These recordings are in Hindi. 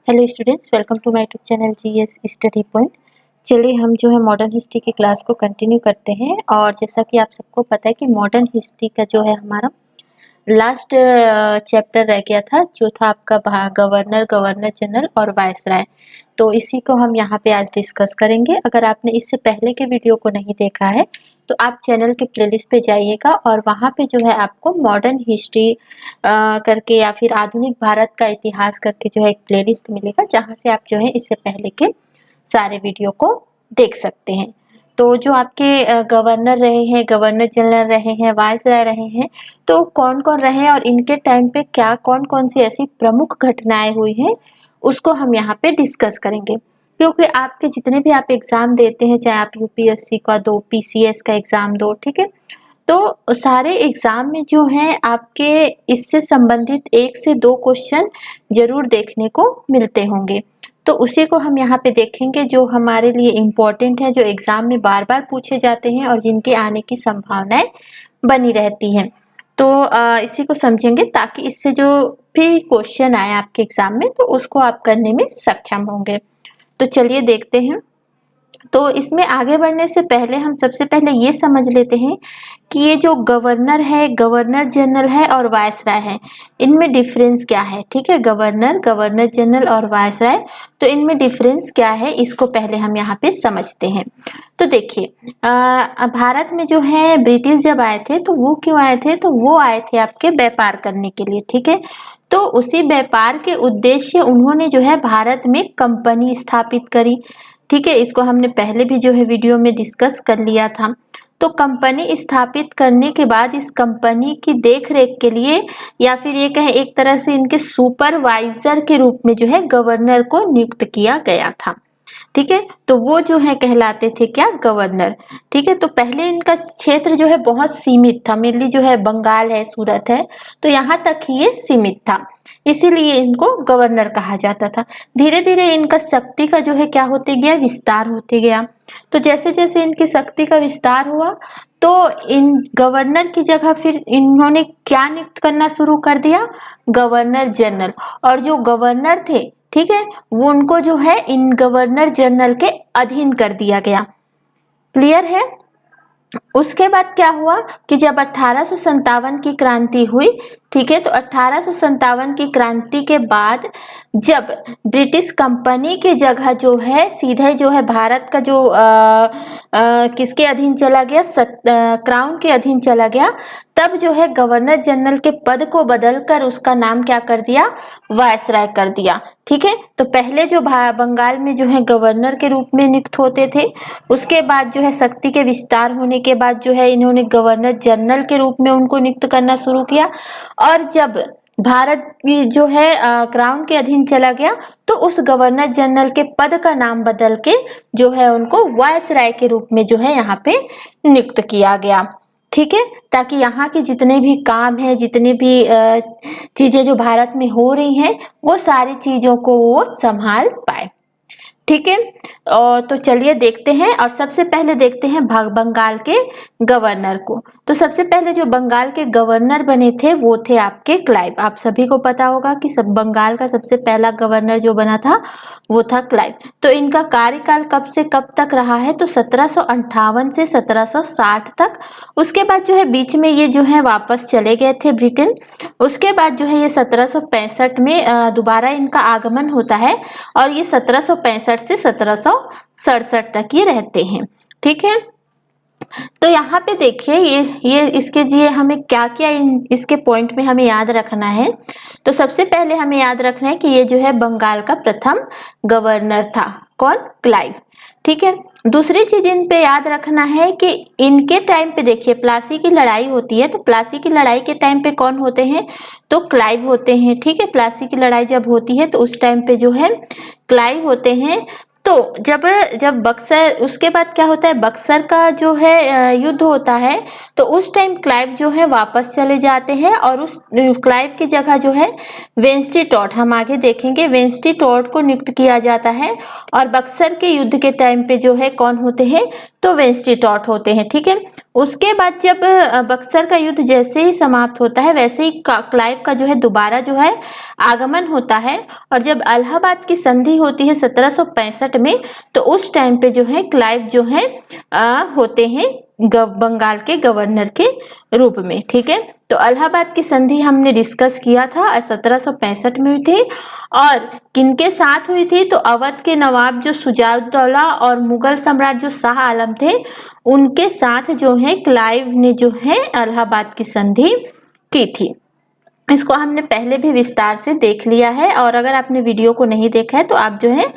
Hello students, welcome to my YouTube channel GS study point. चलिए हम जो है मॉडर्न हिस्ट्री की क्लास को कंटिन्यू करते हैं। और जैसा कि आप सबको पता है कि मॉडर्न हिस्ट्री का जो है हमारा लास्ट चैप्टर रह गया था, जो था आपका गवर्नर, गवर्नर जनरल और वायसराय। तो इसी को हम यहाँ पे आज डिस्कस करेंगे। अगर आपने इससे पहले के वीडियो को नहीं देखा है तो आप चैनल के प्लेलिस्ट पे जाइएगा और वहाँ पे जो है आपको मॉडर्न हिस्ट्री करके या फिर आधुनिक भारत का इतिहास करके जो है एक प्लेलिस्ट मिलेगा, जहाँ से आप जो है इससे पहले के सारे वीडियो को देख सकते हैं। तो जो आपके गवर्नर रहे हैं, गवर्नर जनरल रहे हैं, वायसराय रहे हैं, तो कौन कौन रहे हैं और इनके टाइम पे क्या कौन कौन सी ऐसी प्रमुख घटनाएं हुई हैं, उसको हम यहाँ पे डिस्कस करेंगे। क्योंकि आपके जितने भी आप एग्जाम देते हैं, चाहे आप यूपीएससी का दो, पीसीएस का एग्जाम दो, ठीक है, तो सारे एग्जाम में जो है आपके इससे संबंधित 1 से 2 क्वेश्चन जरूर देखने को मिलते होंगे। तो उसी को हम यहाँ पे देखेंगे, जो हमारे लिए इम्पोर्टेंट है, जो एग्जाम में बार बार पूछे जाते हैं और जिनके आने की संभावनाएं बनी रहती हैं। तो इसी को समझेंगे ताकि इससे जो भी क्वेश्चन आए आपके एग्जाम में, तो उसको आप करने में सक्षम होंगे। तो चलिए देखते हैं। तो इसमें आगे बढ़ने से पहले हम सबसे पहले ये समझ लेते हैं कि ये जो गवर्नर है, गवर्नर जनरल है और वायसराय है, इनमें डिफरेंस क्या है। ठीक है, गवर्नर, गवर्नर जनरल और वायसराय, तो इनमें डिफरेंस क्या है, इसको पहले हम यहाँ पे समझते हैं। तो देखिए, भारत में जो है ब्रिटिश जब आए थे, तो वो क्यों आए थे, तो वो आए थे आपके व्यापार करने के लिए। ठीक है, तो उसी व्यापार के उद्देश्य उन्होंने जो है भारत में कंपनी स्थापित करी। ठीक है, इसको हमने पहले भी जो है वीडियो में डिस्कस कर लिया था। तो कंपनी स्थापित करने के बाद इस कंपनी की देखरेख के लिए, या फिर ये कहें एक तरह से इनके सुपरवाइजर के रूप में जो है गवर्नर को नियुक्त किया गया था। ठीक है, तो वो जो है कहलाते थे क्या, गवर्नर। ठीक है, तो पहले इनका क्षेत्र जो है बहुत सीमित था, मेनली जो है बंगाल है, सूरत है, तो यहाँ तक ही ये सीमित था, इसीलिए इनको गवर्नर कहा जाता था। धीरे धीरे इनका शक्ति का जो है क्या होते गया, विस्तार होते गया। तो जैसे जैसे इनकी शक्ति का विस्तार हुआ, तो इन गवर्नर की जगह फिर इन्होंने क्या नियुक्त करना शुरू कर दिया, गवर्नर जनरल। और जो गवर्नर थे, ठीक है, वो उनको जो है इन गवर्नर जनरल के अधीन कर दिया गया। क्लियर है। उसके बाद क्या हुआ कि जब 1857 की क्रांति हुई, ठीक है, तो 1857 की क्रांति के बाद जब ब्रिटिश कंपनी की जगह जो है सीधे जो है भारत का जो किसके अधीन चला गया, क्राउन के अधीन चला गया, तब जो है गवर्नर जनरल के पद को बदलकर उसका नाम क्या कर दिया, वायसराय कर दिया। ठीक है, तो पहले जो बंगाल में जो है गवर्नर के रूप में नियुक्त होते थे, उसके बाद जो है शक्ति के विस्तार होने के बाद जो है इन्होंने गवर्नर जनरल के रूप में उनको नियुक्त करना शुरू किया। और जब भारत जो है क्राउन के अधीन चला गया, तो उस गवर्नर जनरल के पद का नाम बदल के जो है उनको वायसराय के रूप में जो है यहाँ पे नियुक्त किया गया। ठीक है, ताकि यहाँ के जितने भी काम है, जितने भी चीजें जो भारत में हो रही हैं, वो सारी चीजों को वो संभाल पाए। ठीक है, तो चलिए देखते हैं। और सबसे पहले देखते हैं बंगाल के गवर्नर को। तो सबसे पहले जो बंगाल के गवर्नर बने थे वो थे आपके क्लाइव। आप सभी को पता होगा कि सब बंगाल का सबसे पहला गवर्नर जो बना था वो था क्लाइव। तो इनका कार्यकाल कब से कब तक रहा है, तो 1758 से 1760 तक। उसके बाद जो है बीच में ये जो है वापस चले गए थे ब्रिटेन। उसके बाद जो है ये 1765 में दोबारा इनका आगमन होता है, और ये 1765 से 1767 तक ये रहते हैं। ठीक है, तो यहाँ पे देखिए ये इसके लिए हमें क्या क्या इसके पॉइंट में हमें याद रखना है। तो सबसे पहले हमें याद रखना है कि ये जो है बंगाल का प्रथम गवर्नर था, कौन, क्लाइव। ठीक है, दूसरी चीज इन पे याद रखना है कि इनके टाइम पे देखिए प्लासी की लड़ाई होती है, तो प्लासी की लड़ाई के टाइम पे कौन होते हैं, तो क्लाइव होते हैं। ठीक है, प्लासी की लड़ाई जब होती है तो उस टाइम पे जो है क्लाइव होते हैं। तो जब बक्सर, उसके बाद क्या होता है, बक्सर का जो है युद्ध होता है, तो उस टाइम क्लाइव जो है वापस चले जाते हैं, और उस क्लाइव की जगह जो है वेंस्टी टॉड, हम आगे देखेंगे, वेंस्टी टॉड को नियुक्त किया जाता है। और बक्सर के युद्ध के टाइम पे जो है कौन होते हैं, तो वेंस्टीटॉट होते हैं। ठीक है, उसके बाद जब बक्सर का युद्ध जैसे ही समाप्त होता है वैसे ही क्लाइव का जो है दोबारा जो है आगमन होता है। और जब इलाहाबाद की संधि होती है 1765 में, तो उस टाइम पे जो है क्लाइव जो है होते हैं बंगाल के गवर्नर के रूप में। ठीक है, तो इलाहाबाद की संधि हमने डिस्कस किया था 1765 में हुई थी। और किनके साथ हुई थी, तो अवध के नवाब जो शुजाउद्दौला और मुगल सम्राट जो शाह आलम थे उनके साथ जो है क्लाइव ने जो है इलाहाबाद की संधि की थी। इसको हमने पहले भी विस्तार से देख लिया है, और अगर आपने वीडियो को नहीं देखा है तो आप जो है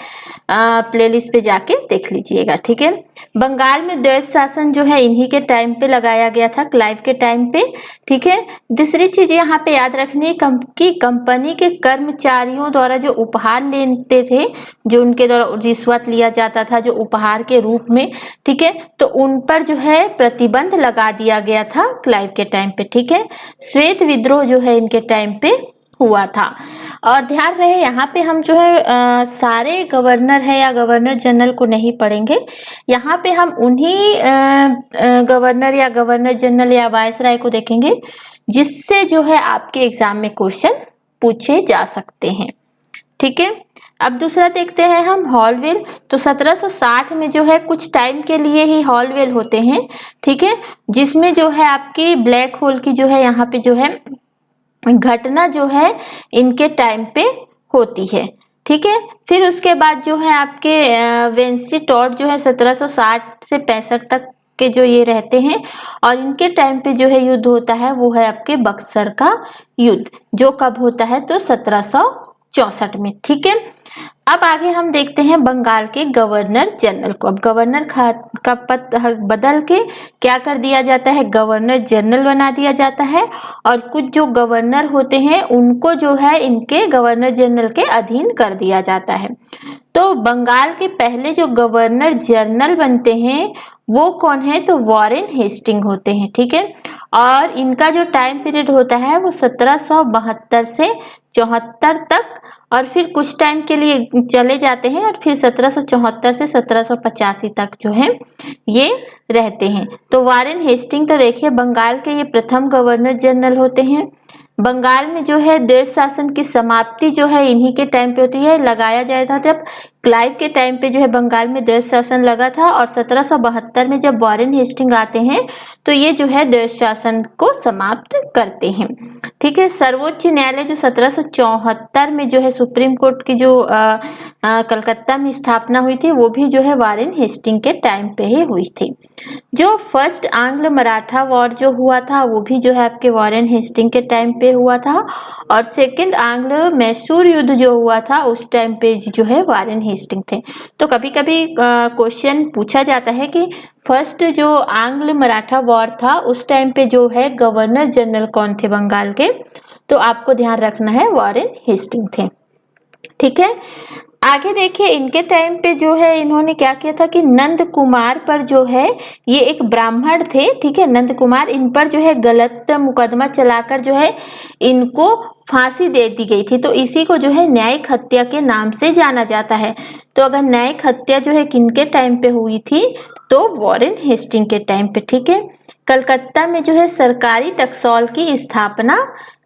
प्लेलिस्ट पे जाके देख लीजिएगा। ठीक है, बंगाल में द्वैत शासन जो है इन्हीं के टाइम पे लगाया गया था, क्लाइव के टाइम पे। ठीक है, दूसरी चीज यहाँ पे याद रखनी है कि कंपनी के कर्मचारियों द्वारा जो उपहार लेते थे, जो उनके द्वारा रिश्वत लिया जाता था जो उपहार के रूप में, ठीक है, तो उन पर जो है प्रतिबंध लगा दिया गया था क्लाइव के टाइम पे। ठीक है, श्वेत विद्रोह जो है इनके टाइम पे हुआ था। और ध्यान रहे यहाँ पे हम जो है सारे गवर्नर है या गवर्नर जनरल को नहीं पढ़ेंगे, यहाँ पे हम उन्हीं गवर्नर या गवर्नर जनरल या वायसराय को देखेंगे जिससे जो है आपके एग्जाम में क्वेश्चन पूछे जा सकते हैं। ठीक है, अब दूसरा देखते हैं हम हॉलवेल। तो 1760 में जो है कुछ टाइम के लिए ही हॉलवेल होते हैं। ठीक है, जिसमें जो है आपकी ब्लैक होल की जो है यहाँ पे जो है घटना जो है इनके टाइम पे होती है। ठीक है, फिर उसके बाद जो है आपके वेंस्टीटॉट जो है 1760 से 65 तक के जो ये रहते हैं, और इनके टाइम पे जो है युद्ध होता है वो है आपके बक्सर का युद्ध, जो कब होता है, तो 1764 में। ठीक है, अब आगे हम देखते हैं बंगाल के गवर्नर जनरल को। अब गवर्नर का पद बदल के क्या कर दिया जाता है, गवर्नर जनरल बना दिया जाता है, और कुछ जो गवर्नर होते हैं उनको जो है इनके गवर्नर जनरल के अधीन कर दिया जाता है। तो बंगाल के पहले जो गवर्नर जनरल बनते हैं वो कौन है, तो वॉरेन हेस्टिंग होते हैं। ठीक है, और इनका जो टाइम पीरियड होता है वो 1772 से 74 तक, और फिर कुछ टाइम के लिए चले जाते हैं, और फिर 1774 से 1785 तक जो है ये रहते हैं। तो वॉरेन हेस्टिंग तो देखिए बंगाल के ये प्रथम गवर्नर जनरल होते हैं। बंगाल में जो है द्वैत शासन की समाप्ति जो है इन्हीं के टाइम पे होती है, लगाया जाया था जब क्लाइव के टाइम पे जो है बंगाल में द्वैत शासन लगा था, और 1772 में जब वॉरेन हेस्टिंग आते हैं तो ये जो है द्वैत शासन को समाप्त करते हैं। ठीक है, सर्वोच्च न्यायालय जो 1774 में जो है सुप्रीम कोर्ट की जो कलकत्ता में स्थापना हुई थी वो भी जो है वॉरेन हेस्टिंग के टाइम पे ही हुई थी। जो फर्स्ट आंग्ल मराठा वॉर जो हुआ था वो भी जो है आपके वॉरेन हेस्टिंग के टाइम पे हुआ था, और सेकंड आंग्ल मैसूर युद्ध जो हुआ था उस टाइम पे जो है वॉरेन हेस्टिंग थे। तो कभी कभी क्वेश्चन पूछा जाता है कि फर्स्ट जो आंग्ल मराठा वॉर था उस टाइम पे जो है गवर्नर जनरल कौन थे बंगाल के, तो आपको ध्यान रखना है वॉरेन हेस्टिंग थे। ठीक है, आगे देखिए इनके टाइम पे जो है इन्होंने क्या किया था कि नंद कुमार पर जो है ये एक ब्राह्मण थे। ठीक है, नंद कुमार, इन पर जो है गलत मुकदमा चलाकर जो है इनको फांसी दे दी गई थी, तो इसी को जो है न्यायिक हत्या के नाम से जाना जाता है। तो अगर न्यायिक हत्या जो है किनके टाइम पे हुई थी, तो वॉरेन हेस्टिंग के टाइम पे। ठीक है, कलकत्ता में जो है सरकारी टकसॉल की स्थापना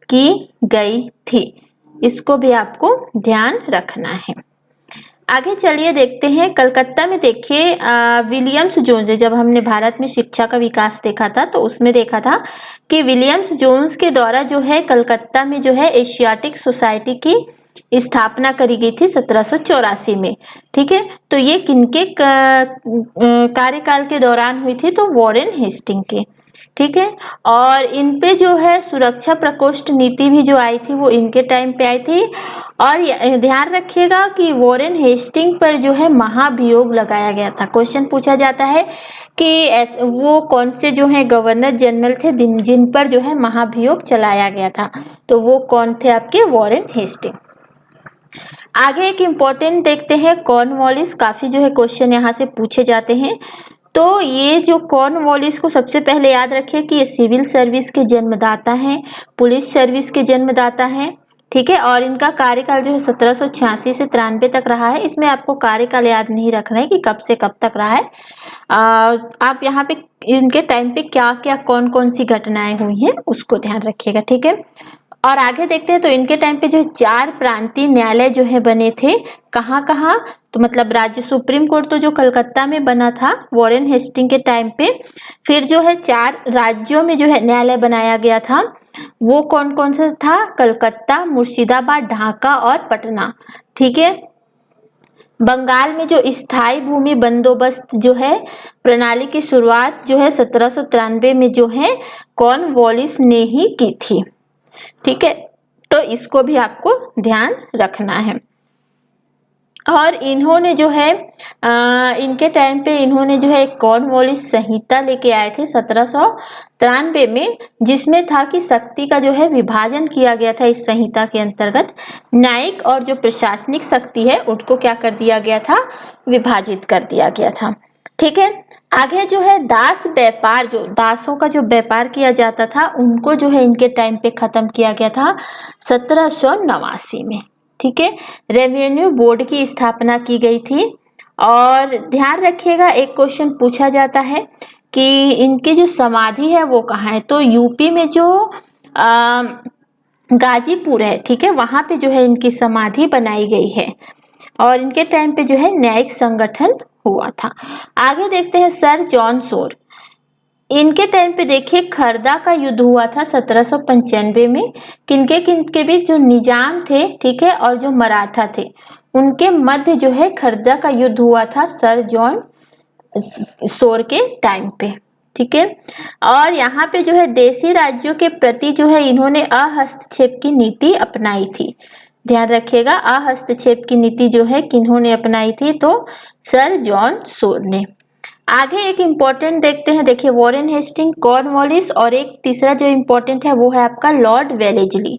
की गई थी, इसको भी आपको ध्यान रखना है। आगे चलिए देखते हैं कलकत्ता में। देखिए विलियम्स जोन्स, जब हमने भारत में शिक्षा का विकास देखा था तो उसमें देखा था कि विलियम्स जोन्स के द्वारा जो है कलकत्ता में जो है एशियाटिक सोसाइटी की स्थापना करी गई थी 1784 में। ठीक है, तो ये किनके कार्यकाल के दौरान हुई थी, तो वॉरेन हेस्टिंग के। ठीक है, और इन पे जो है सुरक्षा प्रकोष्ठ नीति भी जो आई थी वो इनके टाइम पे आई थी। और ध्यान रखिएगा कि वॉरेन हेस्टिंग पर जो है महाभियोग लगाया गया था। क्वेश्चन पूछा जाता है कि वो कौन से जो है गवर्नर जनरल थे जिन पर जो है महाभियोग चलाया गया था, तो वो कौन थे आपके, वॉरेन हेस्टिंग। आगे एक इम्पोर्टेंट देखते हैं कॉर्नवालिस, काफी जो है क्वेश्चन यहाँ से पूछे जाते हैं। तो ये जो कॉर्नवालिस को सबसे पहले याद रखिए कि ये सिविल सर्विस के जन्मदाता हैं, पुलिस सर्विस के जन्मदाता हैं, ठीक है। और इनका कार्यकाल जो है 1786 से 93 तक रहा है। इसमें आपको कार्यकाल याद नहीं रखना है कि कब से कब तक रहा है। आप यहाँ पे इनके टाइम पे क्या क्या कौन कौन सी घटनाएं हुई हैं उसको ध्यान रखिएगा, ठीक है। और आगे देखते हैं तो इनके टाइम पे जो 4 प्रांतीय न्यायालय जो है बने थे, कहाँ कहाँ, तो मतलब राज्य सुप्रीम कोर्ट तो जो कलकत्ता में बना था वॉरेन हेस्टिंग के टाइम पे, फिर जो है 4 राज्यों में जो है न्यायालय बनाया गया था, वो कौन कौन सा था, कलकत्ता, मुर्शिदाबाद, ढाका और पटना, ठीक है। बंगाल में जो स्थायी भूमि बंदोबस्त जो है प्रणाली की शुरुआत जो है 1793 में जो है कॉर्नवालिस ने ही की थी, ठीक है। तो इसको भी आपको ध्यान रखना है। और इन्होंने जो है इनके टाइम पे इन्होंने जो है एक कॉर्नवालिस संहिता लेके आए थे 1793 में, जिसमें था कि शक्ति का जो है विभाजन किया गया था। इस संहिता के अंतर्गत न्यायिक और जो प्रशासनिक शक्ति है उनको क्या कर दिया गया था, विभाजित कर दिया गया था, ठीक है। आगे जो है दास व्यापार, जो दासों का जो व्यापार किया जाता था उनको जो है इनके टाइम पे खत्म किया गया था 1789 में, ठीक है। रेवेन्यू बोर्ड की स्थापना की गई थी। और ध्यान रखिएगा एक क्वेश्चन पूछा जाता है कि इनकी जो समाधि है वो कहाँ है, तो यूपी में जो गाजीपुर है, ठीक है, वहां पे जो है इनकी समाधि बनाई गई है। और इनके टाइम पे जो है न्यायिक संगठन हुआ था। आगे देखते हैं सर जॉन शोर। इनके टाइम पे देखिए खरदा का युद्ध हुआ था 1795 में। किनके बीच, जो निजाम थे, ठीक है, और जो मराठा थे उनके मध्य जो है खरदा का युद्ध हुआ था सर जॉन शोर के टाइम पे, ठीक है। और यहाँ पे जो है देशी राज्यों के प्रति जो है इन्होंने अहस्तक्षेप की नीति अपनाई थी। ध्यान रखिएगा अहस्तक्षेप की नीति जो है किन्होंने अपनाई थी, तो सर जॉन शोर ने। आगे एक इम्पोर्टेंट देखते हैं, देखिए वॉरेन हेस्टिंग, कॉर्नवालिस, और एक तीसरा जो इम्पोर्टेंट है वो है आपका लॉर्ड वेलेजली,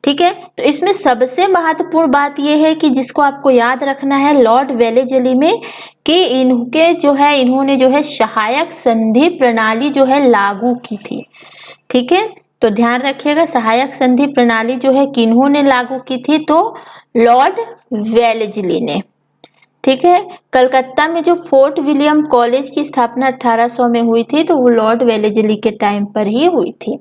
ठीक है। तो इसमें सबसे महत्वपूर्ण बात यह है कि जिसको आपको याद रखना है लॉर्ड वेलेजली में, कि इनके जो है इन्होंने जो है सहायक संधि प्रणाली जो है लागू की थी, ठीक है। तो ध्यान रखिएगा सहायक संधि प्रणाली जो है किन्होंने लागू की थी, तो लॉर्ड वेलेजली ने, ठीक है। कलकत्ता में जो फोर्ट विलियम कॉलेज की स्थापना 1800 में हुई थी, तो वो लॉर्ड वेलेजली के टाइम पर ही हुई थी।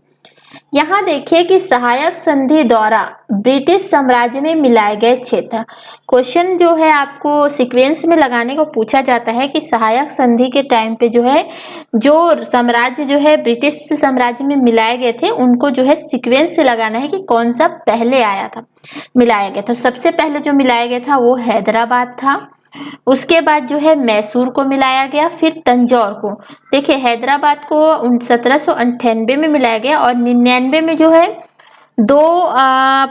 यहाँ देखिए कि सहायक संधि द्वारा ब्रिटिश साम्राज्य में मिलाए गए क्षेत्र। क्वेश्चन जो है आपको सीक्वेंस में लगाने को पूछा जाता है कि सहायक संधि के टाइम पे जो है जो साम्राज्य जो है ब्रिटिश साम्राज्य में मिलाए गए थे उनको जो है सीक्वेंस से लगाना है कि कौन सा पहले आया था, मिलाया गया था। सबसे पहले जो मिलाया गया था वो हैदराबाद था, उसके बाद जो है मैसूर को मिलाया गया, फिर तंजौर को। देखिए हैदराबाद को 1798 में मिलाया गया और 99 में जो है 2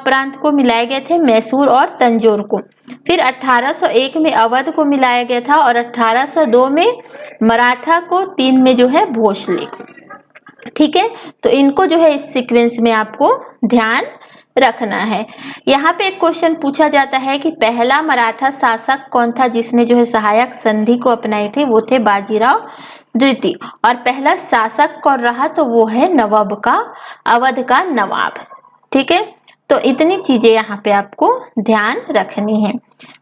प्रांत को मिलाए गए थे, मैसूर और तंजौर को। फिर 1801 में अवध को मिलाया गया था और 1802 में मराठा को, 3 में जो है भोसले को, ठीक है। तो इनको जो है इस सीक्वेंस में आपको ध्यान रखना है। यहाँ पे एक क्वेश्चन पूछा जाता है कि पहला मराठा शासक कौन था जिसने जो है सहायक संधि को अपनाई थी, वो थे बाजीराव द्वितीय। और पहला शासक कौन रहा, तो वो है नवाब का, अवध का नवाब, ठीक है। तो इतनी चीजें यहाँ पे आपको ध्यान रखनी है।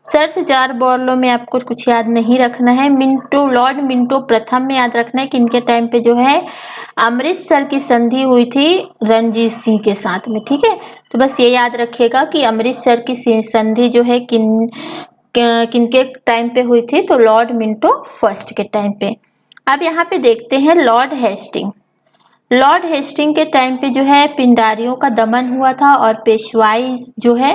सर्च जार बोर्लो में आपको कुछ याद नहीं रखना है। मिंटो, लॉर्ड मिंटो प्रथम में याद रखना है कि इनके टाइम पे जो है अमृतसर की संधि हुई थी रणजीत सिंह के साथ में, ठीक है। तो बस ये याद रखिएगा कि अमृतसर की संधि जो है किनके टाइम पे हुई थी, तो लॉर्ड मिंटो फर्स्ट के टाइम पे। अब यहाँ पे देखते हैं लॉर्ड हेस्टिंग। लॉर्ड हेस्टिंग के टाइम पे जो है पिंडारियों का दमन हुआ था और पेशवाई जो है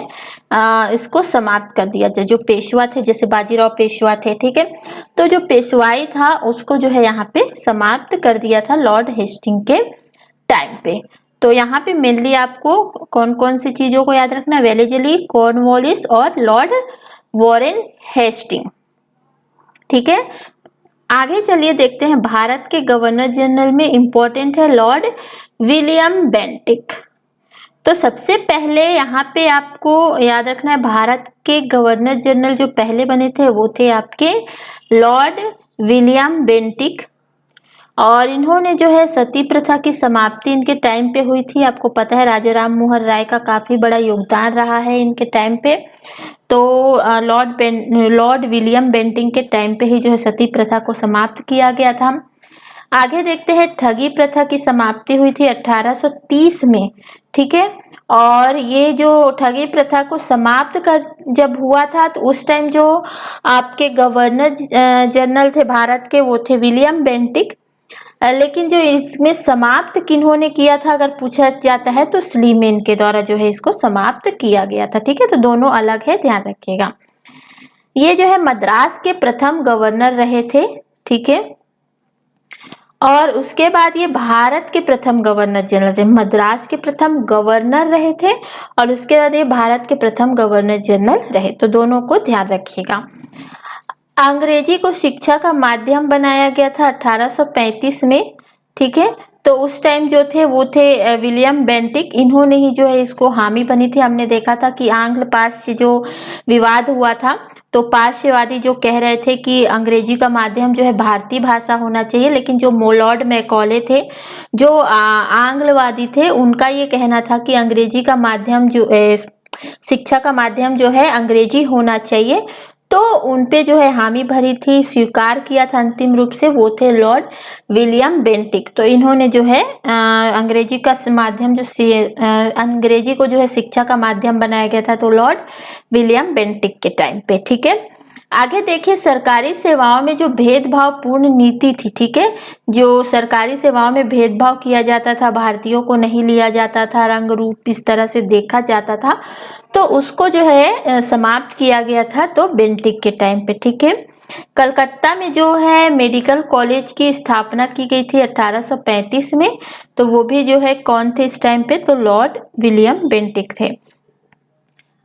इसको समाप्त कर दिया जाए। जो पेशवा थे, जैसे बाजीराव पेशवा थे, ठीक है, तो जो पेशवाई था उसको जो है यहाँ पे समाप्त कर दिया था लॉर्ड हेस्टिंग के टाइम पे। तो यहाँ पे मेनली आपको कौन कौन सी चीजों को याद रखना, वेलेजली, कॉर्नवालिस और लॉर्ड वॉरेन हेस्टिंग, ठीक है। आगे चलिए देखते हैं भारत के गवर्नर जनरल में इंपॉर्टेंट है लॉर्ड विलियम बेंटिक। तो सबसे पहले यहाँ पे आपको याद रखना है भारत के गवर्नर जनरल जो पहले बने थे वो थे आपके लॉर्ड विलियम बेंटिक। और इन्होंने जो है सती प्रथा की समाप्ति इनके टाइम पे हुई थी। आपको पता है राजा राम मोहन राय का काफी बड़ा योगदान रहा है इनके टाइम पे। तो लॉर्ड विलियम बेंटिंग के टाइम पे ही जो है सती प्रथा को समाप्त किया गया था। आगे देखते हैं, ठगी प्रथा की समाप्ति हुई थी 1830 में, ठीक है। और ये जो ठगी प्रथा को समाप्त कर जब हुआ था तो उस टाइम जो आपके गवर्नर जनरल थे भारत के, वो थे विलियम बेंटिक। लेकिन जो इसमें समाप्त किन्होंने किया था अगर पूछा जाता है तो स्लीमेन के द्वारा जो है इसको समाप्त किया गया था, ठीक है। तो दोनों अलग है, ध्यान रखिएगा। ये जो है मद्रास के प्रथम गवर्नर रहे थे, ठीक है। और उसके बाद ये भारत के प्रथम गवर्नर जनरल थे। मद्रास के प्रथम गवर्नर रहे थे और उसके बाद ये भारत के प्रथम गवर्नर जनरल रहे। तो दोनों को ध्यान रखिएगा। अंग्रेजी को शिक्षा का माध्यम बनाया गया था 1835 में, ठीक है। तो उस टाइम जो थे वो थे विलियम बेंटिक, इन्होंने ही जो है इसको हामी बनी थी। हमने देखा था कि आंग्ल पाश्चात्य जो विवाद हुआ था, तो पाश्चात्यवादी जो कह रहे थे कि अंग्रेजी का माध्यम जो है भारतीय भाषा होना चाहिए, लेकिन जो लॉर्ड मैकॉले थे जो आंग्लवादी थे, उनका ये कहना था कि अंग्रेजी का माध्यम जो शिक्षा का माध्यम जो है अंग्रेजी होना चाहिए। तो उनपे जो है हामी भरी थी, स्वीकार किया था अंतिम रूप से, वो थे लॉर्ड विलियम बेंटिक। तो इन्होंने जो है अंग्रेजी का माध्यम जो अंग्रेजी को जो है शिक्षा का माध्यम बनाया गया था, तो लॉर्ड विलियम बेंटिक के टाइम पे, ठीक है। आगे देखिए, सरकारी सेवाओं में जो भेदभाव पूर्ण नीति थी, ठीक है। जो सरकारी सेवाओं में भेदभाव किया जाता था, भारतीयों को नहीं लिया जाता था, रंग रूप इस तरह से देखा जाता था, तो उसको जो है समाप्त किया गया था तो बेंटिक के टाइम पे, ठीक है। कलकत्ता में जो है मेडिकल कॉलेज की स्थापना की गई थी 1835 में। तो वो भी जो है कौन थे इस टाइम पे, तो लॉर्ड विलियम बेंटिक थे।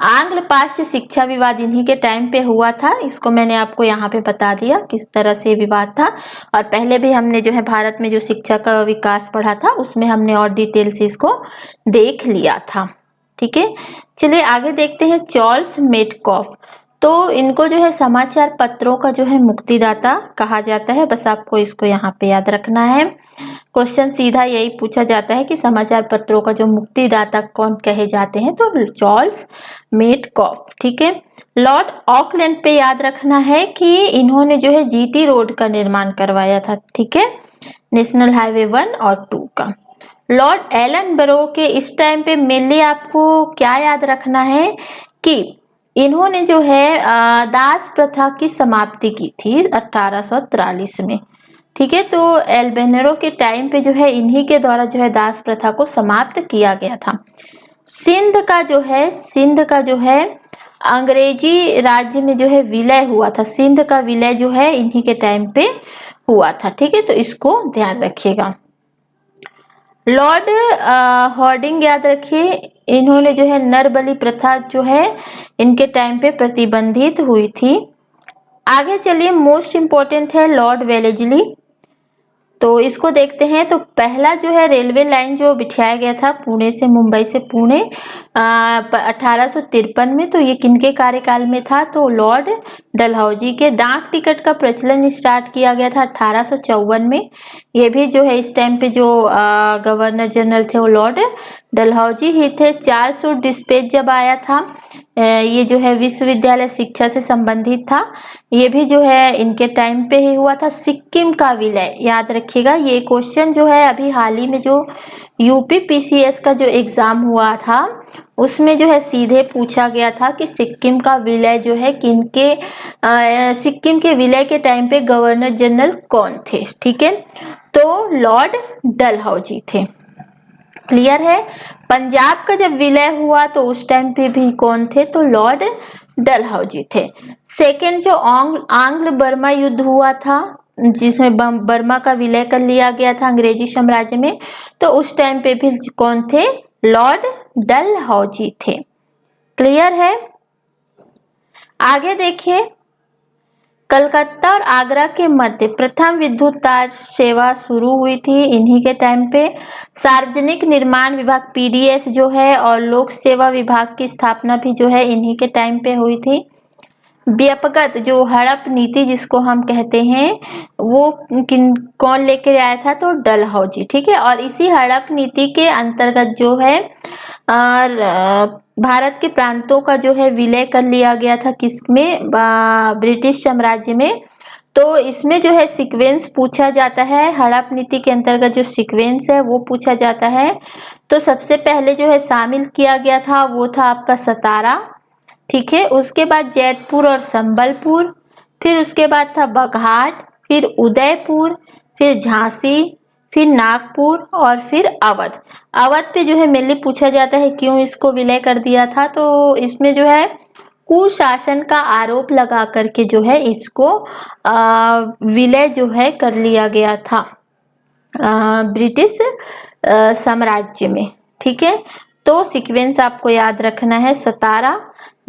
आंग्ल पाश्चात्य शिक्षा विवाद इन्हीं के टाइम पे हुआ था। इसको मैंने आपको यहाँ पे बता दिया किस तरह से विवाद था। और पहले भी हमने जो है भारत में जो शिक्षा का विकास पढ़ा था उसमें हमने और डिटेल से इसको देख लिया था, ठीक है। चलिए आगे देखते हैं, चार्ल्स मेटकॉफ। तो इनको जो है समाचार पत्रों का जो है मुक्तिदाता कहा जाता है। बस आपको इसको यहाँ पे याद रखना है। क्वेश्चन सीधा यही पूछा जाता है कि समाचार पत्रों का जो मुक्तिदाता कौन कहे जाते हैं, तो चार्ल्स मेटकॉफ, ठीक है। लॉर्ड ऑकलैंड पे याद रखना है कि इन्होंने जो है जीटी रोड का निर्माण करवाया था, ठीक है, नेशनल हाईवे 1 और 2 का। लॉर्ड एलन बरो के इस टाइम पे मेनली आपको क्या याद रखना है कि इन्होंने जो है दास प्रथा की समाप्ति की थी 1843 में, ठीक है। तो एल्बेनरो के टाइम पे जो है इन्हीं के द्वारा जो है दास प्रथा को समाप्त किया गया था। सिंध का जो है अंग्रेजी राज्य में जो है विलय हुआ था। सिंध का विलय जो है इन्हीं के टाइम पे हुआ था, ठीक है। तो इसको ध्यान रखिएगा। लॉर्ड हॉर्डिंग याद रखिए, इन्होंने जो है नरबलि प्रथा जो है इनके टाइम पे प्रतिबंधित हुई थी। आगे चलिए, मोस्ट इम्पोर्टेंट है लॉर्ड वेलेजली। तो इसको देखते हैं। तो पहला जो है रेलवे लाइन जो बिछाया गया था पुणे से, मुंबई से पुणे 1853 में, तो ये किनके कार्यकाल में था, तो लॉर्ड डलहौजी के। डाक टिकट का प्रचलन स्टार्ट किया गया था 1854 में। ये भी जो है इस टाइम पे जो गवर्नर जनरल थे वो लॉर्ड डलहौजी ही थे। चार्ल्स वुड डिस्पैच जब आया था, ये जो है विश्वविद्यालय शिक्षा से संबंधित था, ये भी जो है इनके टाइम पे ही हुआ था। सिक्किम का विलय याद रखिएगा, ये क्वेश्चन जो है अभी हाल ही में जो यूपी पीसीएस का जो एग्जाम हुआ था उसमें जो है सीधे पूछा गया था कि सिक्किम का विलय जो है किनके, सिक्किम के विलय के टाइम पे गवर्नर जनरल कौन थे, ठीक है। तो लॉर्ड डलहौजी थे, क्लियर है। पंजाब का जब विलय हुआ तो उस टाइम पे भी कौन थे, तो लॉर्ड डलहौजी थे। सेकेंड जो आंग्ल बर्मा युद्ध हुआ था जिसमें बर्मा का विलय कर लिया गया था अंग्रेजी साम्राज्य में, तो उस टाइम पे भी कौन थे, लॉर्ड डलहौजी थे, क्लियर है। आगे देखिए, कलकत्ता और आगरा के मध्य प्रथम विद्युत तार सेवा शुरू हुई थी इन्हीं के टाइम पे। सार्वजनिक निर्माण विभाग पीडीएस जो है और लोक सेवा विभाग की स्थापना भी जो है इन्हीं के टाइम पे हुई थी। व्यापकत जो हड़प नीति जिसको हम कहते हैं, वो कौन लेकर आया था, तो डलहौजी। ठीक है, और इसी हड़प नीति के अंतर्गत जो है भारत के प्रांतों का जो है विलय कर लिया गया था, किसमें, ब्रिटिश साम्राज्य में। तो इसमें जो है सीक्वेंस पूछा जाता है, हड़प नीति के अंतर्गत जो सीक्वेंस है वो पूछा जाता है। तो सबसे पहले जो है शामिल किया गया था वो था आपका सतारा। ठीक है, उसके बाद जैतपुर और संबलपुर, फिर उसके बाद था बघाट, फिर उदयपुर, फिर झांसी, फिर नागपुर और फिर अवध। अवध पे जो है मेनली पूछा जाता है क्यों इसको विलय कर दिया था, तो इसमें जो है कुशासन का आरोप लगा करके जो है इसको विलय जो है कर लिया गया था ब्रिटिश साम्राज्य में। ठीक है, तो सीक्वेंस आपको याद रखना है, सतारा,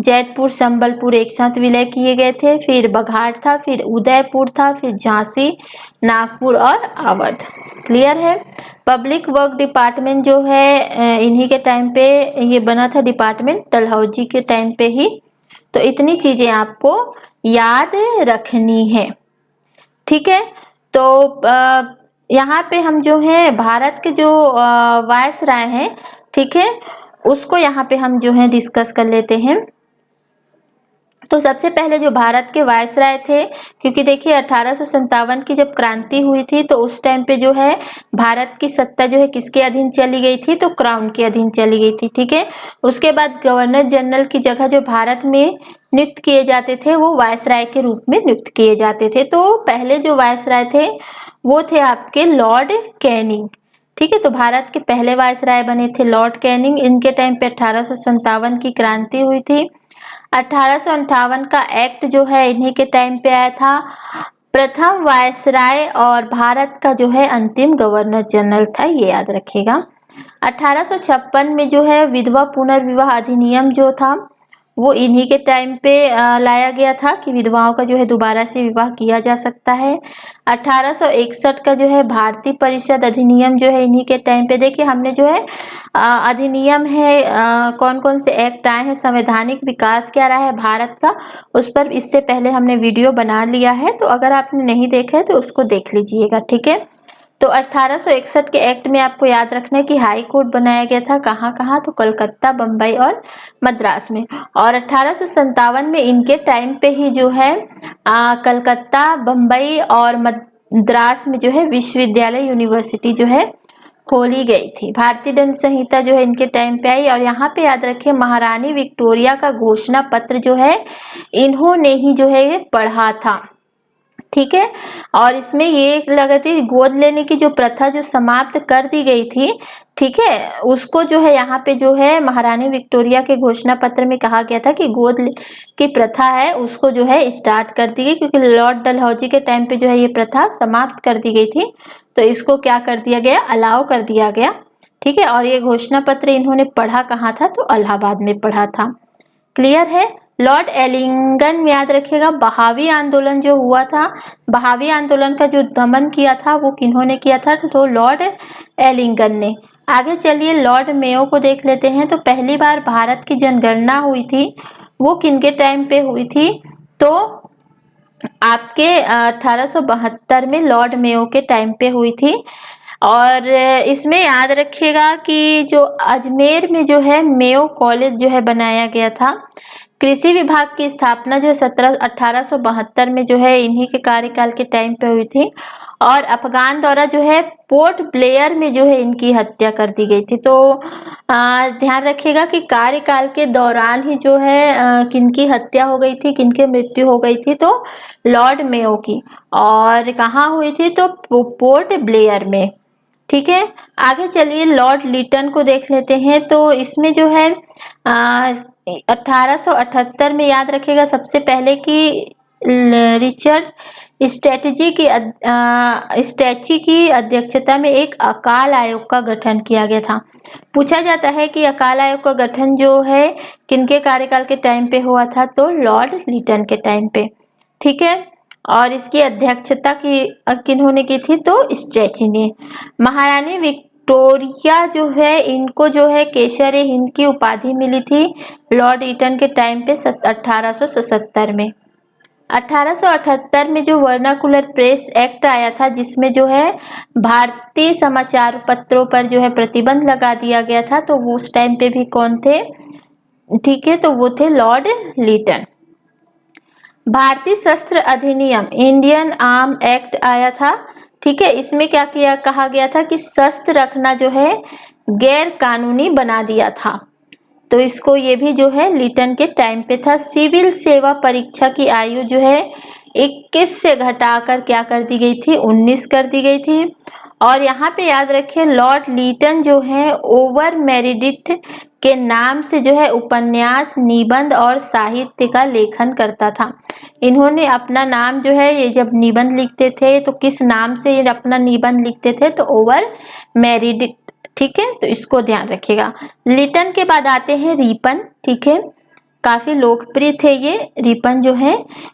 जैतपुर, संबलपुर एक साथ विलय किए गए थे, फिर बघाट था, फिर उदयपुर था, फिर झांसी, नागपुर और अवध। क्लियर है। पब्लिक वर्क डिपार्टमेंट जो है इन्हीं के टाइम पे ये बना था डिपार्टमेंट, डलहौजी के टाइम पे ही। तो इतनी चीजें आपको याद रखनी है। ठीक है, तो यहाँ पे हम जो है भारत के जो वायसराय हैं, ठीक है, उसको यहाँ पे हम जो है डिस्कस कर लेते हैं। तो सबसे पहले जो भारत के वायसराय थे, क्योंकि देखिए 1857 की जब क्रांति हुई थी तो उस टाइम पे जो है भारत की सत्ता जो है किसके अधीन चली गई थी, तो क्राउन के अधीन चली गई थी। ठीक है, उसके बाद गवर्नर जनरल की जगह जो भारत में नियुक्त किए जाते थे वो वायसराय के रूप में नियुक्त किए जाते थे। तो पहले जो वायसराय थे वो थे आपके लॉर्ड कैनिंग। ठीक है, तो भारत के पहले वायसराय बने थे लॉर्ड कैनिंग। इनके टाइम पे 1857 की क्रांति हुई थी। 1858 का एक्ट जो है इन्हीं के टाइम पे आया था। प्रथम वायसराय और भारत का जो है अंतिम गवर्नर जनरल था, ये याद रखिएगा। 1856 में जो है विधवा पुनर्विवाह अधिनियम जो था वो इन्हीं के टाइम पे लाया गया था कि विधवाओं का जो है दोबारा से विवाह किया जा सकता है। 1861 का जो है भारतीय परिषद अधिनियम जो है इन्हीं के टाइम पे, देखिए हमने जो है अधिनियम है, कौन कौन से एक्ट आए हैं, संवैधानिक विकास क्या रहा है भारत का, उस पर इससे पहले हमने वीडियो बना लिया है, तो अगर आपने नहीं देखा है तो उसको देख लीजिएगा। ठीक है, तो 1861 के एक्ट में आपको याद रखना है कि हाई कोर्ट बनाया गया था, कहाँ कहाँ, तो कलकत्ता, बम्बई और मद्रास में। और 1857 में इनके टाइम पे ही जो है कलकत्ता, बम्बई और मद्रास में जो है विश्वविद्यालय, यूनिवर्सिटी जो है खोली गई थी। भारतीय दंड संहिता जो है इनके टाइम पे आई। और यहाँ पे याद रखिए महारानी विक्टोरिया का घोषणा पत्र जो है इन्होंने ही जो है पढ़ा था। ठीक है, और इसमें ये लगा थी गोद लेने की जो प्रथा जो समाप्त कर दी गई थी, ठीक है, उसको जो है यहाँ पे जो है महारानी विक्टोरिया के घोषणा पत्र में कहा गया था कि गोद की प्रथा है उसको जो है स्टार्ट कर दी गई, क्योंकि लॉर्ड डलहौजी के टाइम पे जो है ये प्रथा समाप्त कर दी गई थी, तो इसको क्या कर दिया गया, अलाउ कर दिया गया। ठीक है, और ये घोषणा पत्र इन्होंने पढ़ा कहाँ था, तो इलाहाबाद में पढ़ा था। क्लियर है। लॉर्ड एलिंगन याद रखिएगा, बहावी आंदोलन जो हुआ था, बहावी आंदोलन का जो दमन किया था वो किन्होंने किया था, तो लॉर्ड एलिंगन ने। आगे चलिए लॉर्ड मेयो को देख लेते हैं। तो पहली बार भारत की जनगणना हुई थी वो किनके टाइम पे हुई थी, तो आपके 1872 में लॉर्ड मेयो के टाइम पे हुई थी। और इसमें याद रखिएगा कि जो अजमेर में जो है मेयो कॉलेज जो है बनाया गया था। कृषि विभाग की स्थापना जो है 1872 में जो है इन्हीं के कार्यकाल के टाइम पे हुई थी। और अफगान द्वारा जो है पोर्ट ब्लेयर में जो है इनकी हत्या कर दी गई थी। तो ध्यान रखिएगा कि कार्यकाल के दौरान ही जो है किनकी हत्या हो गई थी, किनकी मृत्यु हो गई थी, तो लॉर्ड मेयो की। और कहाँ हुई थी, तो पोर्ट ब्लेयर में। ठीक है, आगे चलिए लॉर्ड लिटन को देख लेते हैं। तो इसमें जो है 1878 में याद रखिएगा सबसे पहले कि रिचर्ड स्टैची की अध्यक्षता में एक अकाल आयोग का गठन किया गया था। पूछा जाता है कि अकाल आयोग का गठन जो है किनके कार्यकाल के टाइम पे हुआ था, तो लॉर्ड लिटन के टाइम पे। ठीक है, और इसकी अध्यक्षता की किन्होंने की थी, तो स्टैची ने। महारानी विक्टोरिया जो है इनको जो है केसर-ए-हिंद की उपाधि मिली थी लॉर्ड ईटन के टाइम पे 1877 में। 1878 में जो वर्नाकुलर प्रेस एक्ट आया था, जिसमें जो है भारतीय समाचार पत्रों पर जो है प्रतिबंध लगा दिया गया था, तो वो उस टाइम पे भी कौन थे? ठीक है, तो वो थे लॉर्ड लीटन। भारतीय शस्त्र अधिनियम इंडियन आर्म एक्ट आया था। ठीक है, इसमें क्या किया कहा गया था कि शस्त्र रखना जो है गैर कानूनी बना दिया था, तो इसको ये भी जो है लीटन के टाइम पे था। सिविल सेवा परीक्षा की आयु जो है 21 से घटाकर क्या कर दी गई थी? 19 कर दी गई थी। और यहाँ पे याद रखिए, लॉर्ड लीटन जो है ओवर मेरिडिथ के नाम से जो है उपन्यास, निबंध और साहित्य का लेखन करता था। इन्होंने अपना नाम जो है, ये जब निबंध लिखते थे तो किस नाम से ये अपना निबंध लिखते थे? तो ओवर मेरिडिथ। ठीक है, तो इसको ध्यान रखिएगा। लीटन के बाद आते हैं रिपन। ठीक है, काफी लोकप्रिय थे ये रिपन जो है।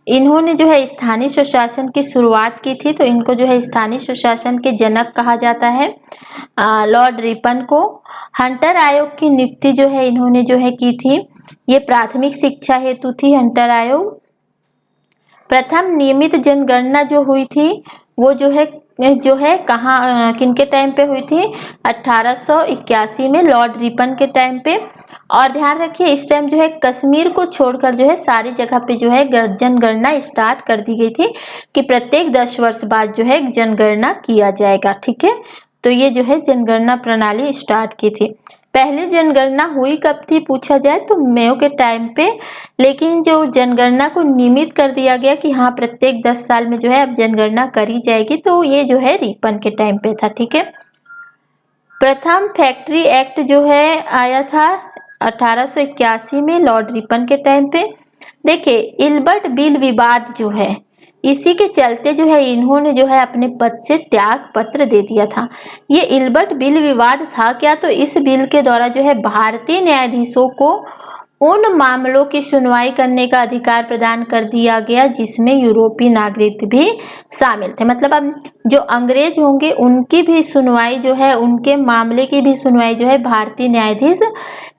इन्होंने जो है स्थानीय स्वशासन की शुरुआत की थी, तो इनको जो है स्थानीय स्वशासन के जनक कहा जाता है, लॉर्ड रिपन को। हंटर आयोग की नियुक्ति जो है इन्होंने जो है की थी, ये प्राथमिक शिक्षा हेतु थी हंटर आयोग। प्रथम नियमित जनगणना जो हुई थी वो जो है कहाँ किनके टाइम पे हुई थी? 1881 में लॉर्ड रिपन के टाइम पे। और ध्यान रखिए, इस टाइम जो है कश्मीर को छोड़कर जो है सारी जगह पे जो है जनगणना स्टार्ट कर दी गई थी कि प्रत्येक 10 वर्ष बाद जो है जनगणना किया जाएगा। ठीक है, तो ये जो है जनगणना प्रणाली स्टार्ट की थी। पहली जनगणना हुई कब थी पूछा जाए तो मेयो के टाइम पे, लेकिन जो जनगणना को नियमित कर दिया गया कि हाँ प्रत्येक 10 साल में जो है अब जनगणना करी जाएगी, तो ये जो है रिपन के टाइम पे था। ठीक है, प्रथम फैक्ट्री एक्ट जो है आया था 1881 में लॉर्ड रिपन के टाइम पे। देखिए, इल्बर्ट बिल विवाद जो है, इसी के चलते जो है इन्होंने जो है अपने पद से त्याग पत्र दे दिया था। ये इल्बर्ट बिल विवाद था क्या? तो इस बिल के द्वारा जो है भारतीय न्यायाधीशों को उन मामलों की सुनवाई करने का अधिकार प्रदान कर दिया गया जिसमें यूरोपीय नागरिक भी शामिल थे। मतलब अब जो अंग्रेज होंगे उनकी भी सुनवाई जो है, उनके मामले की भी सुनवाई जो है भारतीय न्यायाधीश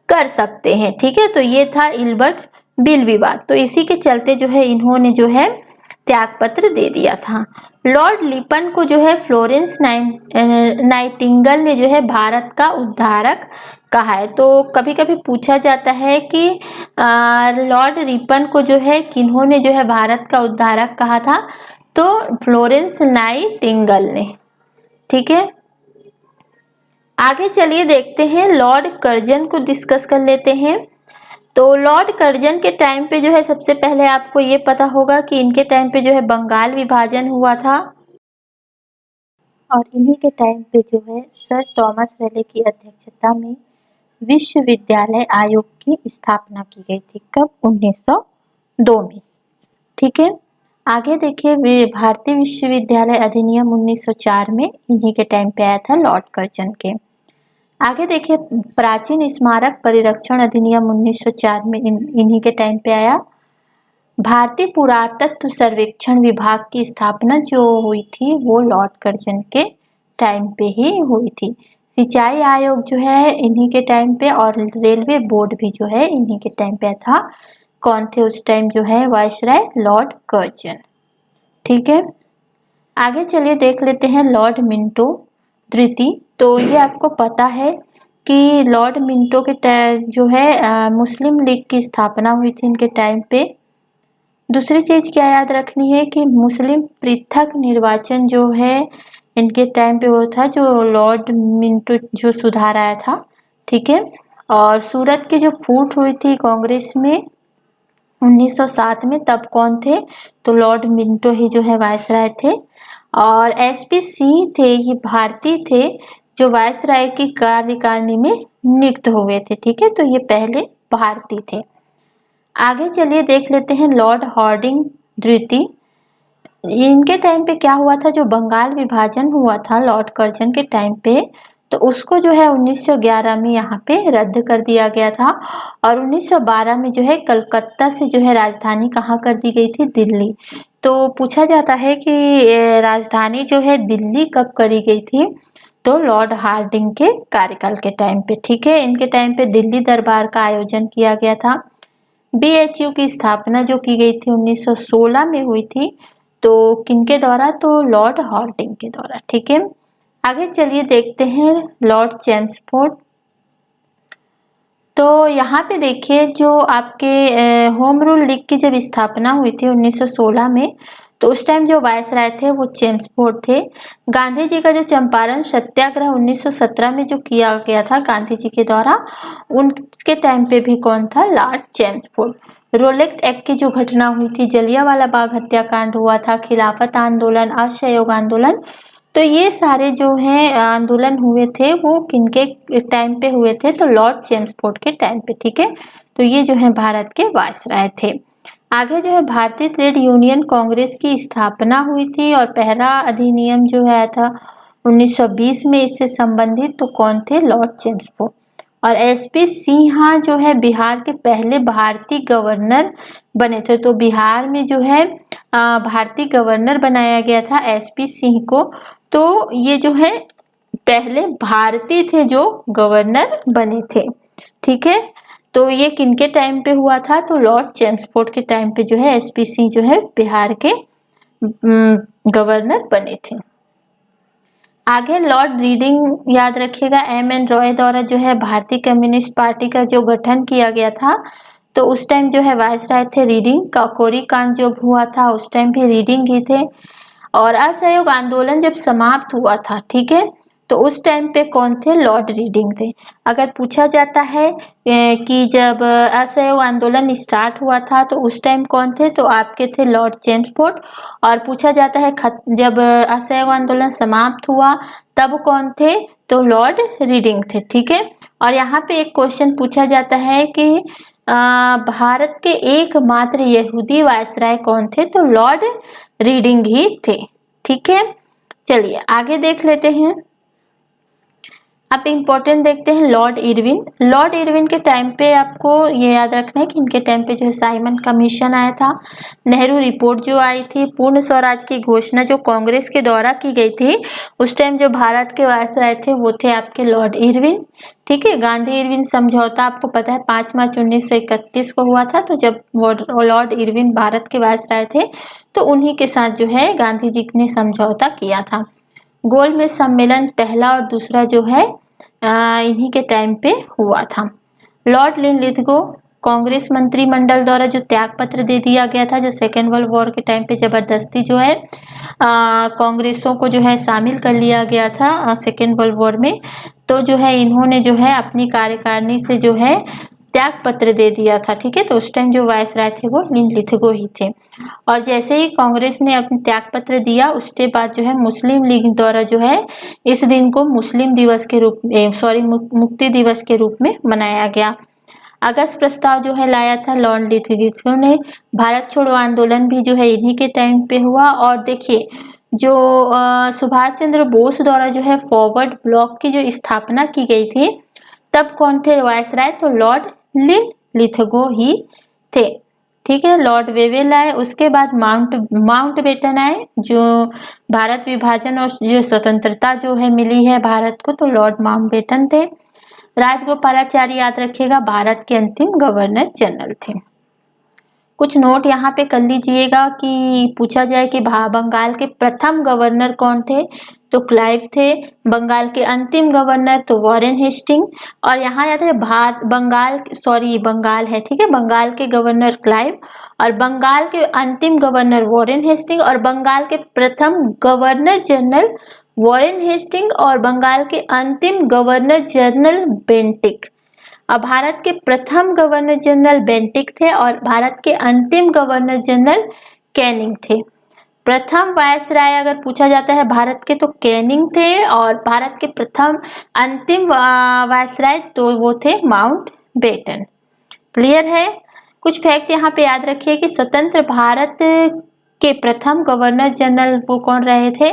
कर सकते हैं। ठीक है, तो ये था इल्बर्ट बिल विवाद, तो इसी के चलते जो है इन्होंने जो है त्यागपत्र दे दिया था। लॉर्ड लिपन को जो है फ्लोरेंस नाइटिंगेल ने जो है भारत का उद्धारक कहा है। तो कभी कभी पूछा जाता है कि लॉर्ड रिपन को जो है किन्होंने जो है भारत का उद्धारक कहा था? तो फ्लोरेंस नाइटिंगेल ने। ठीक है, आगे चलिए देखते हैं, लॉर्ड कर्जन को डिस्कस कर लेते हैं। तो लॉर्ड कर्जन के टाइम पे जो है सबसे पहले आपको ये पता होगा कि इनके टाइम पे जो है बंगाल विभाजन हुआ था, और इन्हीं के टाइम पे जो है सर थॉमस रेले की अध्यक्षता में विश्वविद्यालय आयोग की स्थापना की गई थी। कब? 1902 में। ठीक है, आगे देखिए, भारतीय विश्वविद्यालय अधिनियम 1904 में इन्हीं के टाइम पे आया था लॉर्ड कर्जन के। आगे देखिए, प्राचीन स्मारक परिरक्षण अधिनियम 1904 में इन्हीं के टाइम पे आया। भारतीय पुरातत्व सर्वेक्षण विभाग की स्थापना जो हुई थी वो लॉर्ड कर्जन के टाइम पे ही हुई थी। सिंचाई आयोग जो है इन्हीं के टाइम पे, और रेलवे बोर्ड भी जो है इन्हीं के टाइम पे था। कौन थे उस टाइम जो है वायसराय? Lord Curzon. ठीक है, आगे चलिए देख लेते हैं लॉर्ड मिंटो द्वितीय। तो ये आपको पता है कि लॉर्ड मिंटो के जो है मुस्लिम लीग की स्थापना हुई थी इनके टाइम पे। दूसरी चीज क्या याद रखनी है कि मुस्लिम पृथक निर्वाचन जो है इनके टाइम पे वो था, जो लॉर्ड मिंटो जो सुधार आया था। ठीक है, और सूरत की जो फूट हुई थी कांग्रेस में 1907 में, तब कौन थे? तो लॉर्ड मिंटो ही जो है वायसराय थे। और एसपी सिंह थे, ये भारतीय थे जो वायसराय की कार्यकारिणी में नियुक्त हुए थे। ठीक है, तो ये पहले भारतीय थे। आगे चलिए देख लेते हैं लॉर्ड हार्डिंग द्वितीय। इनके टाइम पे क्या हुआ था? जो बंगाल विभाजन हुआ था लॉर्ड कर्जन के टाइम पे, तो उसको जो है 1911 में यहाँ पे रद्द कर दिया गया था। और 1912 में जो है कलकत्ता से जो है राजधानी कहाँ कर दी गई थी? दिल्ली। तो पूछा जाता है कि राजधानी जो है दिल्ली कब करी गई थी? तो लॉर्ड हार्डिंग के कार्यकाल के टाइम पे। ठीक है, इनके टाइम पे दिल्ली दरबार का आयोजन किया गया था। बीएचयू की स्थापना जो की गई थी 1916 में हुई थी, तो किनके द्वारा? तो लॉर्ड हार्डिंग के द्वारा। ठीक है, आगे चलिए देखते हैं लॉर्ड चेम्सफोर्ड। तो यहाँ पे देखिए जो आपके होम रूल लीग की जब स्थापना हुई थी 1916 में, तो उस टाइम जो वायसराय थे वो चेम्सफोर्ड थे। गांधी जी का जो चंपारण सत्याग्रह 1917 में जो किया गया था गांधी जी के द्वारा, उनके टाइम पे भी कौन था? Lord Chelmsford. रोलेक्ट एक्ट की जो घटना हुई थी, जलियांवाला बाग हत्याकांड हुआ था, खिलाफत आंदोलन, असहयोग आंदोलन, तो ये सारे जो हैं आंदोलन हुए थे वो किनके टाइम पे हुए थे? तो लॉर्ड चेम्सफोर्ड के टाइम पे। ठीक है, तो ये जो है भारत के वायसराय थे। आगे जो है भारतीय ट्रेड यूनियन कांग्रेस की स्थापना हुई थी और पहला अधिनियम जो है था 1920 में इससे संबंधित, तो कौन थे? Lord Chelmsford. और एसपी सिन्हा जो है बिहार के पहले भारतीय गवर्नर बने थे। तो बिहार में जो है भारतीय गवर्नर बनाया गया था एसपी सिंह को। तो ये जो है पहले भारतीय थे जो गवर्नर बने थे। ठीक है, तो ये किनके टाइम पे हुआ था? तो लॉर्ड चेम्सफोर्ड के टाइम पे जो है एसपी सिंह जो है बिहार के गवर्नर बने थे। आगे लॉर्ड रीडिंग याद रखिएगा, एम.एन. रॉय द्वारा जो है भारतीय कम्युनिस्ट पार्टी का जो गठन किया गया था, तो उस टाइम जो है वायसराय थे रीडिंग। काकोरी कांड जो हुआ था उस टाइम भी रीडिंग ही थे। और असहयोग आंदोलन जब समाप्त हुआ था, ठीक है, तो उस टाइम पे कौन थे? लॉर्ड रीडिंग थे। अगर पूछा जाता है कि जब असहयोग आंदोलन स्टार्ट हुआ था तो उस टाइम कौन थे? तो आपके थे लॉर्ड चेम्सफोर्ड। और पूछा जाता है जब असहयोग आंदोलन समाप्त हुआ तब कौन थे? तो लॉर्ड रीडिंग थे। ठीक है, और यहाँ पे एक क्वेश्चन पूछा जाता है कि भारत के एकमात्र यहूदी वायसराय कौन थे? तो लॉर्ड रीडिंग ही थे। ठीक है, चलिए आगे देख लेते हैं। अब इम्पोर्टेंट देखते हैं लॉर्ड इरविन। लॉर्ड इरविन के टाइम पे आपको ये याद रखना है कि इनके टाइम पे जो है साइमन कमीशन आया था, नेहरू रिपोर्ट जो आई थी, पूर्ण स्वराज की घोषणा जो कांग्रेस के द्वारा की गई थी, उस टाइम जो भारत के वायसराय थे वो थे आपके लॉर्ड इरविन। ठीक है, गांधी इरविन समझौता आपको पता है 5 मार्च 1931 को हुआ था। तो जब लॉर्ड इरविन भारत के वायसराय थे तो उन्हीं के साथ जो है गांधी जी ने समझौता किया था। गोलमेज सम्मेलन पहला और दूसरा जो है इन्हीं के टाइम पे हुआ था। लॉर्ड लिनलिथगो, कांग्रेस मंत्रिमंडल द्वारा जो त्याग पत्र दे दिया गया था, जो सेकेंड वर्ल्ड वॉर के टाइम पे जबरदस्ती जो है कांग्रेसों को जो है शामिल कर लिया गया था सेकेंड वर्ल्ड वॉर में, तो जो है इन्होंने जो है अपनी कार्यकारिणी से जो है त्याग पत्र दे दिया था। ठीक है, तो उस टाइम जो वायसराय थे वो लिनलिथगो ही थे। और जैसे ही कांग्रेस ने अपना त्याग पत्र दिया उसके बाद जो है मुस्लिम लीग द्वारा जो है इस दिन को मुस्लिम दिवस के रूप में मुक्ति दिवस के रूप में मनाया गया। अगस्त प्रस्ताव जो है लाया था लॉर्ड लिनलिथगो ने। भारत छोड़ो आंदोलन भी जो है इन्हीं के टाइम पे हुआ। और देखिए जो सुभाष चंद्र बोस द्वारा जो है फॉरवर्ड ब्लॉक की जो स्थापना की गई थी तब कौन थे वायसराय? तो लॉर्ड लिनलिथगो ही थे। ठीक है, लॉर्ड वेवेल आए, उसके बाद माउंटबेटन आए, जो भारत विभाजन और जो स्वतंत्रता जो है मिली है भारत को, तो लॉर्ड माउंटबेटन थे। राजगोपालाचारी याद रखिएगा भारत के अंतिम गवर्नर जनरल थे। कुछ नोट यहाँ पे कर लीजिएगा कि पूछा जाए कि बंगाल के प्रथम गवर्नर कौन थे? तो क्लाइव थे। बंगाल के अंतिम गवर्नर तो वॉरेन हेस्टिंग। और यहाँ याद है बंगाल है, ठीक है, बंगाल के गवर्नर क्लाइव और बंगाल के अंतिम गवर्नर वॉरेन हेस्टिंग और बंगाल के प्रथम गवर्नर जनरल वॉरेन हेस्टिंग और बंगाल के अंतिम गवर्नर जनरल बेंटिक। और भारत के प्रथम गवर्नर जनरल बेंटिक थे और भारत के अंतिम गवर्नर जनरल कैनिंग थे। प्रथम वायसराय अगर पूछा जाता है भारत के तो कैनिंग थे और भारत के प्रथम अंतिम वायसराय तो वो थे माउंटबेटन। क्लियर है? कुछ फैक्ट यहाँ पे याद रखिए कि स्वतंत्र भारत के प्रथम गवर्नर जनरल वो कौन रहे थे?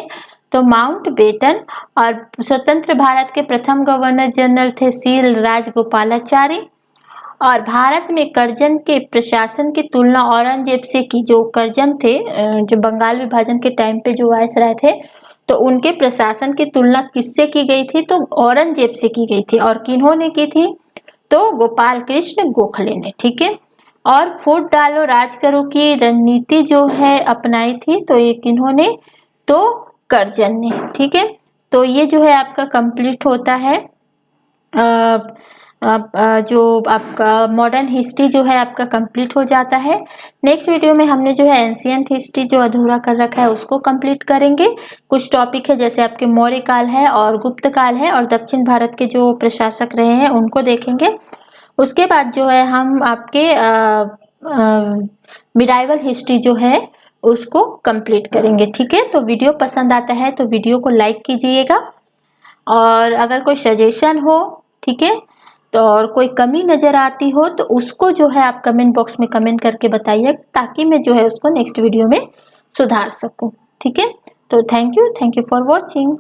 तो माउंटबेटन। और स्वतंत्र भारत के प्रथम गवर्नर जनरल थे सी राजगोपालाचारी। और भारत में करजन के प्रशासन की तुलना औरंगजेब से की। जो करजन थे जो बंगाल विभाजन के टाइम पे जो वायसराय थे तो उनके प्रशासन की तुलना किससे की गई थी? तो औरंगजेब से की गई थी। और किन्होंने की थी? तो गोपाल कृष्ण गोखले ने। ठीक है, और फूट डालो राज करो की रणनीति जो है अपनाई थी, तो ये किन्होंने, तो कर्जन ने। ठीक है, तो ये जो है आपका कंप्लीट होता है जो आपका मॉडर्न हिस्ट्री जो है आपका कंप्लीट हो जाता है। नेक्स्ट वीडियो में हमने जो है एंशिएंट हिस्ट्री जो अधूरा कर रखा है उसको कंप्लीट करेंगे। कुछ टॉपिक है जैसे आपके मौर्य काल है और गुप्त काल है और दक्षिण भारत के जो प्रशासक रहे हैं उनको देखेंगे। उसके बाद जो है हम आपके मिडाइवल हिस्ट्री जो है उसको कंप्लीट करेंगे। ठीक है, तो वीडियो पसंद आता है तो वीडियो को लाइक कीजिएगा, और अगर कोई सजेशन हो, ठीक है, तो और कोई कमी नज़र आती हो तो उसको जो है आप कमेंट बॉक्स में कमेंट करके बताइए, ताकि मैं जो है उसको नेक्स्ट वीडियो में सुधार सकूं। ठीक है, तो थैंक यू फॉर वॉचिंग।